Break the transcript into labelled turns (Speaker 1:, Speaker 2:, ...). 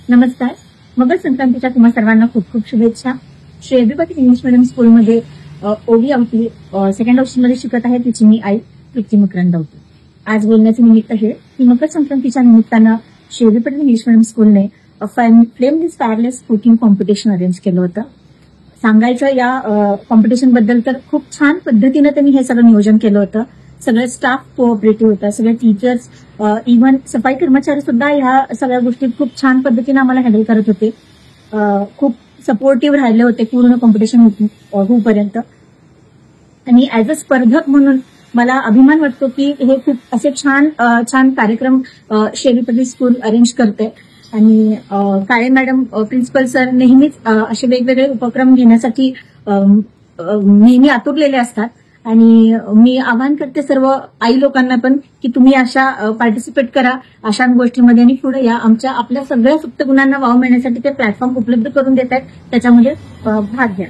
Speaker 1: नमस्कार. मकर संक्रांतीच्या तुम्हा सर्वांना खूप खूप शुभेच्छा. Shri AB Patil English medium स्कूलमध्ये ओवी आवटी सेकंड ऑप्शनमध्ये शिकत आहे. तिची मी आई तृप्ती मकरंद आवटी. आज बोलण्याचे निमित्त आहे की मकर संक्रांतीच्या निमित्तानं Shri AB Patil English medium स्कूलने flameless fireless cooking competition arrange केलं होतं. सांगायचं या कॉम्पिटिशन बद्दल तर खूप छान पद्धतीनं त्यांनी हे सगळं नियोजन केलं होतं. सगळे स्टाफ कोऑपरेटिव्ह होता, सगळे टीचर्स, इव्हन सफाई कर्मचारी सुद्धा ह्या सगळ्या गोष्टी खूप छान पद्धतीने आम्हाला हँडल करत होते. खूप सपोर्टिव्ह राहिले होते पूर्ण कॉम्पिटिशन होईपर्यंत. आणि ऍज अ स्पर्धक म्हणून मला अभिमान वाटतो की हे खूप असे छान छान कार्यक्रम Shri AB Patil school arrange करते. आणि काळे मॅडम, प्रिन्सिपल सर नेहमीच असे वेगवेगळे उपक्रम घेण्यासाठी नेहमी आतुरलेले असतात. आणि मी आवाहन करते सर्व आई लोकांना पण की तुम्ही अशा पार्टिसिपेट करा अशा गोष्टींमध्ये आणि पुढे या. आपल्या सगळ्या सुप्त गुणांना वाव मिळण्यासाठी ते प्लॅटफॉर्म उपलब्ध करून देत आहेत, त्याच्यामध्ये भाग घ्या.